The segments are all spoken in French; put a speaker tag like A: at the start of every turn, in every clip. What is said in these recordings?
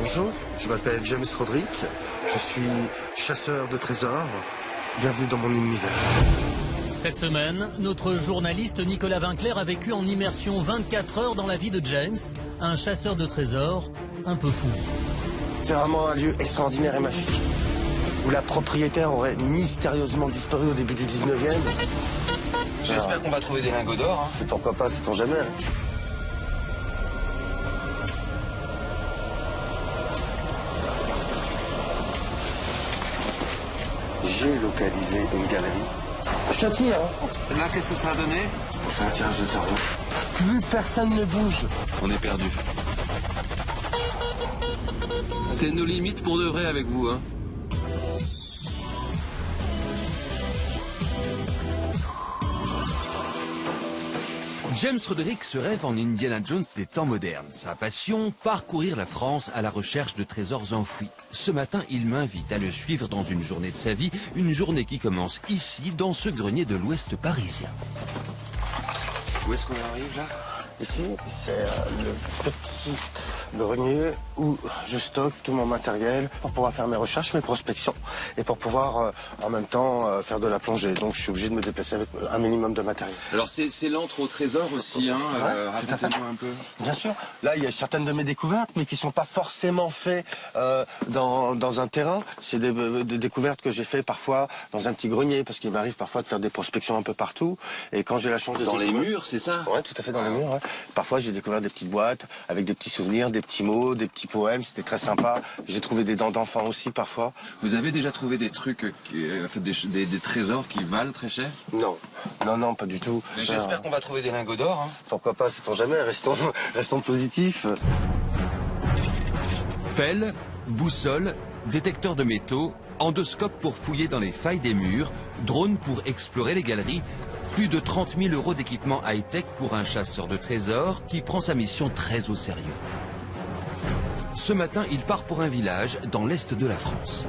A: Bonjour, je m'appelle James Roderick, je suis chasseur de trésors. Bienvenue dans mon univers.
B: Cette semaine, notre journaliste Nicolas Vinclair a vécu en immersion 24 heures dans la vie de James, un chasseur de trésors un peu fou.
A: C'est vraiment un lieu extraordinaire et magique, où la propriétaire aurait mystérieusement disparu au début du 19e.
C: J'espère qu'on va trouver des lingots d'or.
A: Et pourquoi pas, sait-on jamais. J'ai localisé une galerie. Je te tire, hein.
C: Là, qu'est-ce que ça a donné?
A: On fait un tirage de tarot. Plus personne ne bouge.
C: On est perdu. C'est nos limites pour de vrai avec vous, hein.
D: James Roderick se rêve en Indiana Jones des temps modernes. Sa passion, parcourir la France à la recherche de trésors enfouis. Ce matin, il m'invite à le suivre dans une journée de sa vie, une journée qui commence ici, dans ce grenier de l'Ouest parisien.
C: Où est-ce qu'on arrive, là?
A: Ici, c'est le petit grenier où je stocke tout mon matériel pour pouvoir faire mes recherches, mes prospections et pour pouvoir en même temps faire de la plongée. Donc je suis obligé de me déplacer avec un minimum de matériel.
C: Alors c'est l'antre au trésor aussi, hein. Racontez-moi un peu.
A: Bien sûr. Là, il y a certaines de mes découvertes, mais qui sont pas forcément faites dans un terrain. C'est des découvertes que j'ai fait parfois dans un petit grenier, parce qu'il m'arrive parfois de faire des prospections un peu partout. Et quand j'ai la chance de
C: dans les murs, c'est ça?
A: Ouais, tout à fait dans les murs. Ouais. Parfois, j'ai découvert des petites boîtes avec des petits souvenirs, des petits mots, des petits poèmes. C'était très sympa. J'ai trouvé des dents d'enfants aussi parfois.
C: Vous avez déjà trouvé des trucs, des trésors qui valent très cher?
A: Non, non, pas du tout.
C: Mais j'espère qu'on va trouver des lingots d'or, hein.
A: Pourquoi pas, sait-on jamais. Restons positifs.
D: Pelle, boussole, détecteur de métaux, endoscope pour fouiller dans les failles des murs, drone pour explorer les galeries. Plus de 30 000 € d'équipement high-tech pour un chasseur de trésors qui prend sa mission très au sérieux. Ce matin, il part pour un village dans l'est de la France.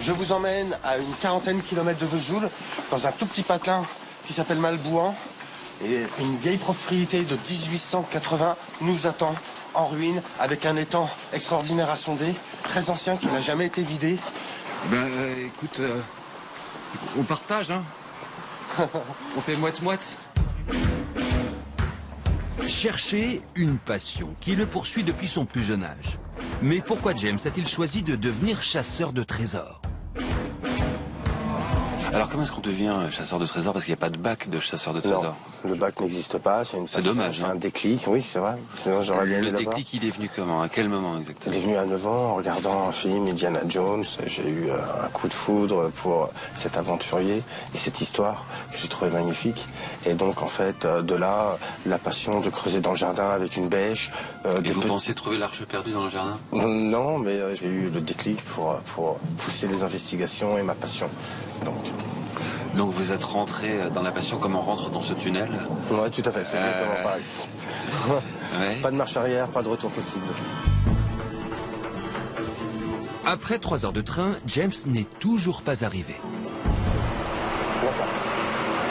A: Je vous emmène à une quarantaine de kilomètres de Vesoul, dans un tout petit patelin qui s'appelle Malbouan. Et une vieille propriété de 1880 nous attend en ruine, avec un étang extraordinaire à sonder, très ancien, qui n'a jamais été vidé.
C: Ben, écoute, on partage, hein. On fait moite-moite.
D: Chercher une passion qui le poursuit depuis son plus jeune âge. Mais pourquoi James a-t-il choisi de devenir chasseur de trésors?
C: Alors comment est-ce qu'on devient chasseur de trésors? Parce qu'il n'y a pas de bac de chasseur de trésors.
A: Non, le bac n'existe pas.
C: C'est dommage.
A: C'est un déclic, oui, c'est vrai. Sinon, j'aurais bien aimé
C: Le
A: l'avoir.
C: déclic, il est venu comment? À quel moment
A: Il
C: exactement?
A: est venu à 9 ans en regardant un film Indiana Jones. J'ai eu un coup de foudre pour cet aventurier et cette histoire que j'ai trouvé magnifique. Et donc, en fait, de là, la passion de creuser dans le jardin avec une bêche.
C: Et vous pensiez trouver l'arche perdue dans le jardin?
A: Non, mais j'ai eu le déclic pour pousser les investigations et ma passion.
C: Donc vous êtes rentré dans la passion comme on rentre dans ce tunnel?
A: Ouais, tout à fait, c'est exactement pareil.
C: Ouais.
A: Pas de marche arrière, pas de retour possible.
D: Après 3 heures de train, James n'est toujours pas arrivé.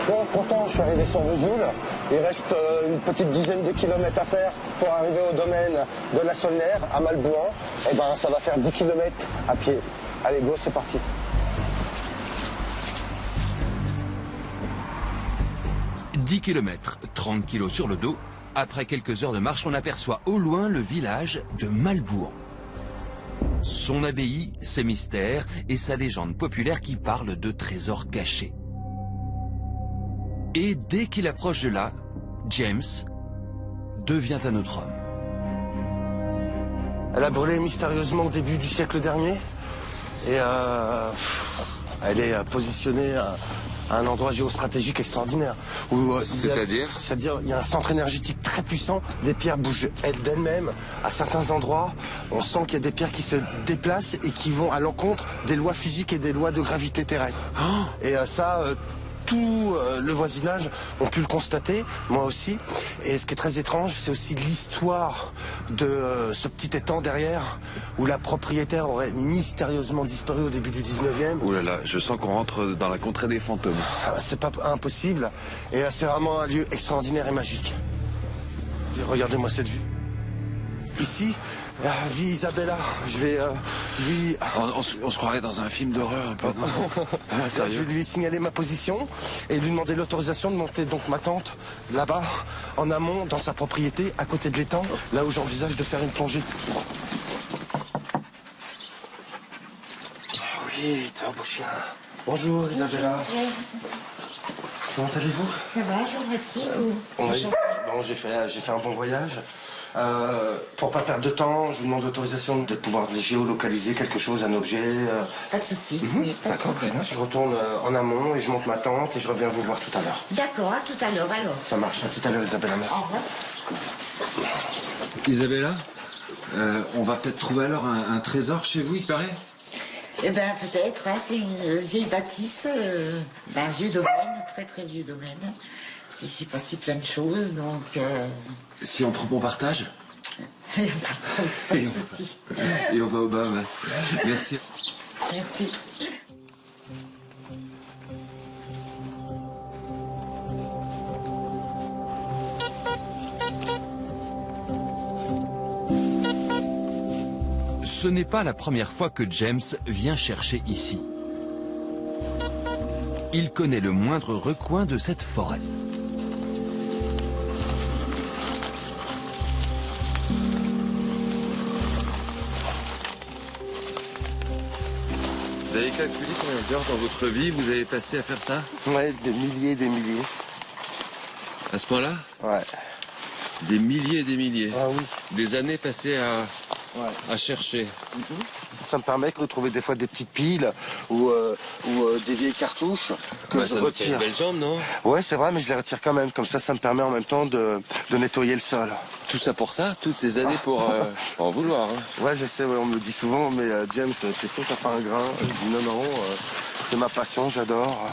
A: Bon, pourtant, je suis arrivé sur Vesoul. Il reste une petite dizaine de kilomètres à faire pour arriver au domaine de la Saulnaire, à Malbouan. Et ben, ça va faire 10 kilomètres à pied. Allez, go, c'est parti.
D: 10 km, 30 kilos sur le dos. Après quelques heures de marche, on aperçoit au loin le village de Malbouan. Son abbaye, ses mystères et sa légende populaire qui parle de trésors cachés. Et dès qu'il approche de là, James devient un autre homme.
A: Elle a brûlé mystérieusement au début du siècle dernier. Et elle est positionnée à un endroit géostratégique extraordinaire.
C: C'est-à-dire?
A: C'est-à-dire, il y a un centre énergétique très puissant. Les pierres bougent d'elles-mêmes. À certains endroits, on sent qu'il y a des pierres qui se déplacent et qui vont à l'encontre des lois physiques et des lois de gravité terrestre.
C: Oh.
A: Et ça, tout le voisinage ont pu le constater, moi aussi. Et ce qui est très étrange, c'est aussi l'histoire de ce petit étang derrière, où la propriétaire aurait mystérieusement disparu au début du 19e.
C: Ouh là là, je sens qu'on rentre dans la contrée des fantômes.
A: C'est pas impossible. Et c'est vraiment un lieu extraordinaire et magique. Et regardez-moi cette vue. Ici, vit Isabella. Je vais lui...
C: On se croirait dans un film d'horreur un peu.
A: Je vais lui signaler ma position et lui demander l'autorisation de monter donc ma tente là-bas, en amont, dans sa propriété, à côté de l'étang, là où j'envisage de faire une plongée. Oui, t'es un beau chien. Bonjour Isabella. Comment allez-vous?
E: Ça va, je vous remercie.
A: Bon, j'ai fait un bon voyage. Pour pas perdre de temps, je vous demande l'autorisation de pouvoir géolocaliser quelque chose, un objet.
E: Pas de souci. Oui, pas de
A: D'accord, très
E: problème.
A: bien. Je retourne en amont et je monte ma tente et je reviens vous voir tout à l'heure.
E: D'accord, à tout à l'heure alors.
A: Ça marche. À tout à l'heure, Isabella. Merci.
E: Au revoir.
C: Isabella, on va peut-être trouver alors un trésor chez vous, il paraît?
E: Eh bien, peut-être, hein, c'est une vieille bâtisse, un vieux domaine, très très vieux domaine. Il s'est passé plein de choses, donc...
C: Si on prend mon partage?
E: pas de souci.
C: Et on va au Bahamas. Merci.
E: Merci.
D: Ce n'est pas la première fois que James vient chercher ici. Il connaît le moindre recoin de cette forêt.
C: Vous avez calculé combien d'heures dans votre vie vous avez passé à faire ça?
A: Ouais, des milliers et des milliers.
C: À ce point-là?
A: Ouais.
C: Des milliers et des milliers.
A: Ah oui.
C: Des années passées
A: Ouais.
C: à chercher.
A: Ça me permet de trouver des fois des petites piles ou des vieilles cartouches que je
C: Ça nous fait une
A: retire.
C: belle jambe, non?
A: Ouais, c'est vrai, mais je les retire quand même. Comme ça me permet en même temps de nettoyer le sol.
C: Tout ça pour ça? Toutes ces années pour en vouloir, hein.
A: Ouais, je sais, ouais, on me le dit souvent, mais James, t'es sûr que t'as pas un grain? Je dis non, c'est ma passion, j'adore.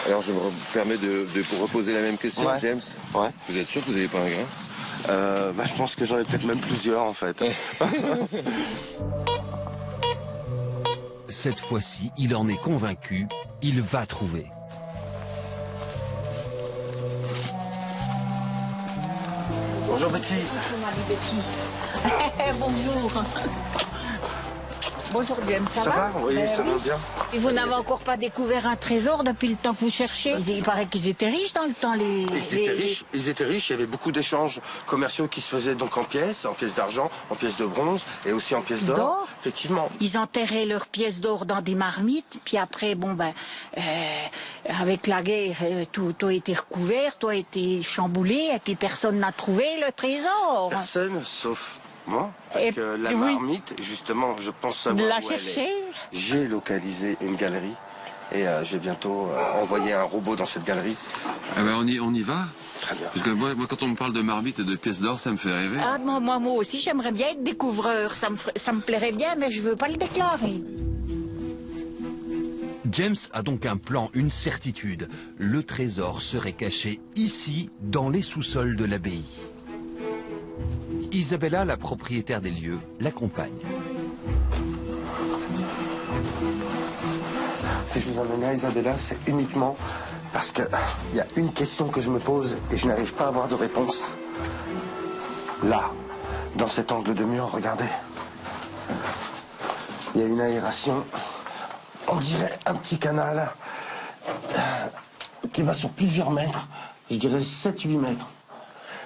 C: Alors je me permets de vous reposer la même question,
A: Ouais.
C: James.
A: Ouais.
C: Vous êtes sûr que vous n'avez pas un grain?
A: Je pense que j'en ai peut-être même plusieurs en fait.
D: Cette fois-ci, il en est convaincu, il va trouver.
A: Bonjour Betty.
F: Bonjour. Bonjour James, ça
A: Ça
F: va?
A: va? Oui, ça va bien.
F: Et vous n'avez encore pas découvert un trésor depuis le temps que vous cherchez? Il paraît qu'ils étaient riches dans le temps,
A: Ils étaient riches, il y avait beaucoup d'échanges commerciaux qui se faisaient donc en pièces d'argent, en pièces de bronze et aussi en pièces d'or.
F: D'or?
A: Effectivement.
F: Ils enterraient leurs pièces d'or dans des marmites, puis après, avec la guerre, tout a été recouvert, tout a été chamboulé, et puis personne n'a trouvé le trésor.
A: Personne sauf moi. Parce
F: Et
A: que la
F: oui.
A: marmite, justement, je pense
F: Vous
A: savoir
F: la
A: où elle
F: cherchez?
A: est. J'ai localisé une galerie et j'ai bientôt envoyé un robot dans cette galerie.
C: Ah ben on y va.
A: Très bien.
C: Parce que moi, quand on me parle de marmite et de pièces d'or, ça me fait rêver.
F: Ah, moi aussi, j'aimerais bien être découvreur. Ça me plairait bien, mais je veux pas le déclarer.
D: James a donc un plan, une certitude. Le trésor serait caché ici, dans les sous-sols de l'abbaye. Isabella, la propriétaire des lieux, l'accompagne.
A: Si je vous emmène à Isabella, c'est uniquement parce qu'il y a une question que je me pose et je n'arrive pas à avoir de réponse. Là, dans cet angle de mur, regardez. Il y a une aération. On dirait un petit canal qui va sur plusieurs mètres. Je dirais 7-8 mètres.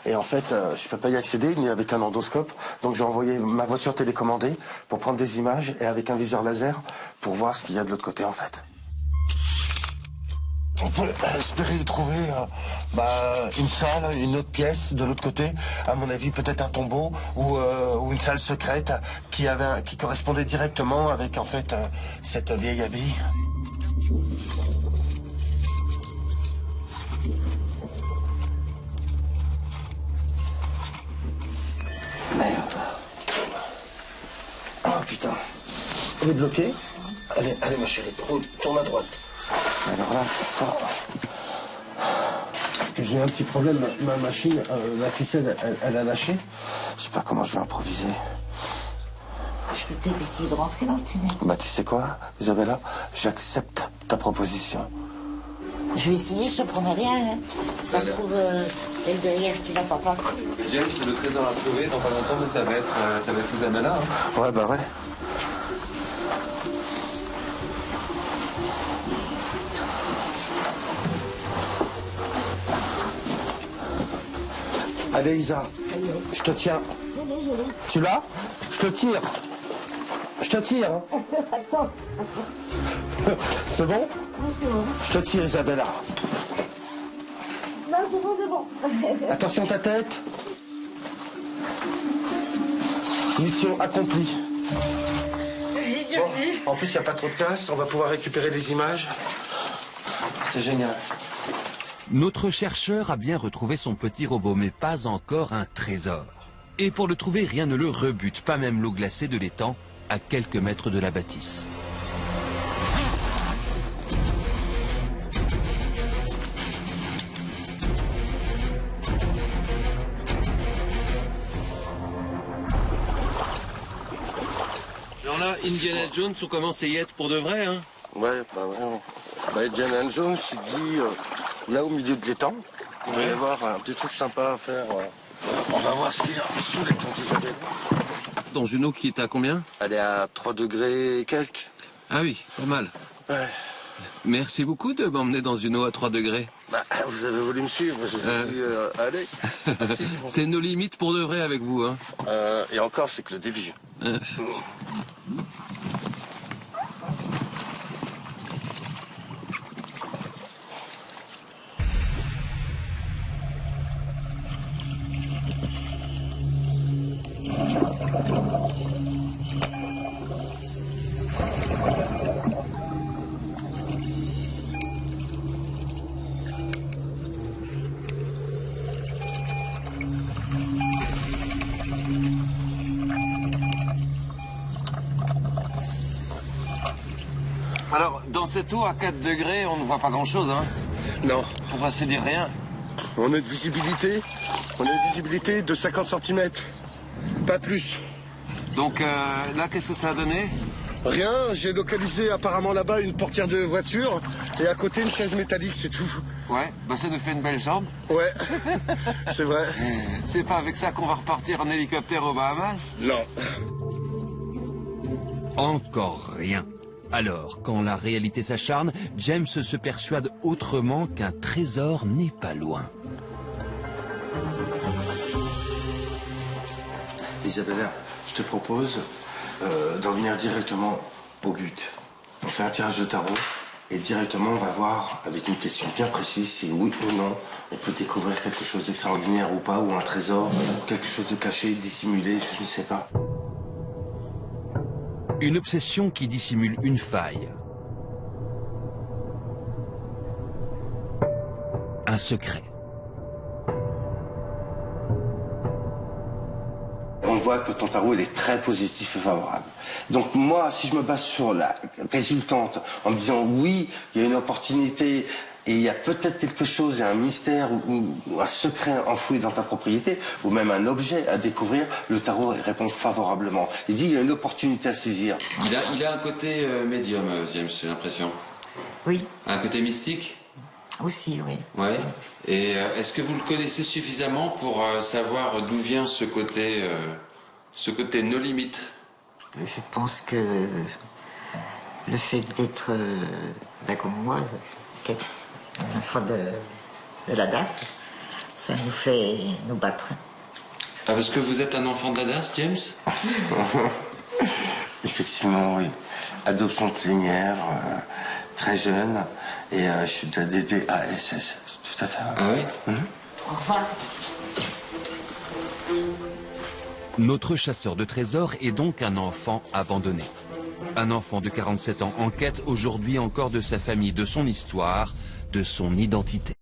A: Et en fait, je ne peux pas y accéder ni avec un endoscope. Donc j'ai envoyé ma voiture télécommandée pour prendre des images et avec un viseur laser pour voir ce qu'il y a de l'autre côté en fait. On peut espérer y trouver une salle, une autre pièce de l'autre côté. À mon avis, peut-être un tombeau ou une salle secrète qui correspondait directement avec en fait cette vieille abbaye. Merde. Oh putain. Elle est bloquée. Allez ma chérie, tourne à droite. Alors là, ça... Parce que j'ai un petit problème, ma machine, la ficelle, elle a lâché. Je sais pas comment je vais improviser.
E: Je peux peut-être essayer de rentrer dans le tunnel.
A: Bah tu sais quoi, Isabella, j'accepte ta proposition.
E: Je vais essayer, je te promets rien. Hein. Ça se trouve, c'est le derrière qui va pas passer.
C: James, le trésor à trouver dans pas longtemps, mais ça va être Isabella. Hein.
A: Ouais, bah ouais. Allez Isa, je te tiens. Tu l'as? Je te tire. Je te tire. Hein.
E: Attends.
A: C'est bon?
E: Oui, c'est bon.
A: Je te tire Isabella.
E: Non, c'est bon, c'est bon.
A: Attention ta tête. Mission accomplie. Bon, en plus, il n'y a pas trop de place. On va pouvoir récupérer les images. C'est génial.
D: Notre chercheur a bien retrouvé son petit robot, mais pas encore un trésor. Et pour le trouver, rien ne le rebute, pas même l'eau glacée de l'étang, à quelques mètres de la bâtisse.
C: Alors là, Indiana Jones, on commence à y être pour de vrai, hein?
A: Ouais, bah vraiment. Bah, Indiana Jones, il dit, là au milieu de l'étang, il va y avoir un petit truc sympa à faire. On va voir ce qu'il y a sous l'étang d'Isabelle.
C: Dans une eau qui est à combien?
A: Elle est à 3 degrés et quelques.
C: Ah oui, pas mal.
A: Ouais.
C: Merci beaucoup de m'emmener dans une eau à 3 degrés.
A: Bah, vous avez voulu me suivre, je vous ai dit, allez, c'est parti.
C: C'est nos limites pour de vrai avec vous, hein?
A: Et encore, c'est que le début.
C: Alors, dans cette eau à 4 degrés, on ne voit pas grand-chose, hein?
A: Non,
C: On va se dire rien.
A: on a une visibilité de 50 cm. Pas plus.
C: Donc là, qu'est-ce que ça a donné?
A: Rien, j'ai localisé apparemment là-bas une portière de voiture et à côté une chaise métallique, c'est tout.
C: Ouais, bah ça nous fait une belle jambe.
A: Ouais, c'est vrai.
C: C'est pas avec ça qu'on va repartir en hélicoptère aux Bahamas?
A: Non.
D: Encore rien. Alors, quand la réalité s'acharne, James se persuade autrement qu'un trésor n'est pas loin.
A: Isabella, je te propose d'en venir directement au but. On fait un tirage de tarot et directement on va voir avec une question bien précise si oui ou non on peut découvrir quelque chose d'extraordinaire ou pas, ou un trésor, quelque chose de caché, dissimulé, je ne sais pas.
D: Une obsession qui dissimule une faille. Un secret.
A: On voit que ton tarot il est très positif et favorable. Donc moi, si je me base sur la résultante en me disant oui, il y a une opportunité et il y a peut-être quelque chose, il y a un mystère ou un secret enfoui dans ta propriété, ou même un objet à découvrir, le tarot répond favorablement. Il dit il y a une opportunité à saisir.
C: Il a un côté médium, James, j'ai l'impression.
E: Oui,
C: Un côté mystique?
E: aussi, oui.
C: Ouais. Et est-ce que vous le connaissez suffisamment pour savoir d'où vient ce côté no limites?
E: Je pense que le fait d'être, comme moi, un enfant de la DAS, ça nous fait nous battre.
C: Ah, parce que vous êtes un enfant de la DAS, James?
A: Effectivement, oui. Adoption plénière, très jeune, et je suis de la DDASS, tout à fait.
C: Ah oui?
E: Au revoir.
D: Notre chasseur de trésors est donc un enfant abandonné. Un enfant de 47 ans en quête aujourd'hui encore de sa famille, de son histoire, de son identité.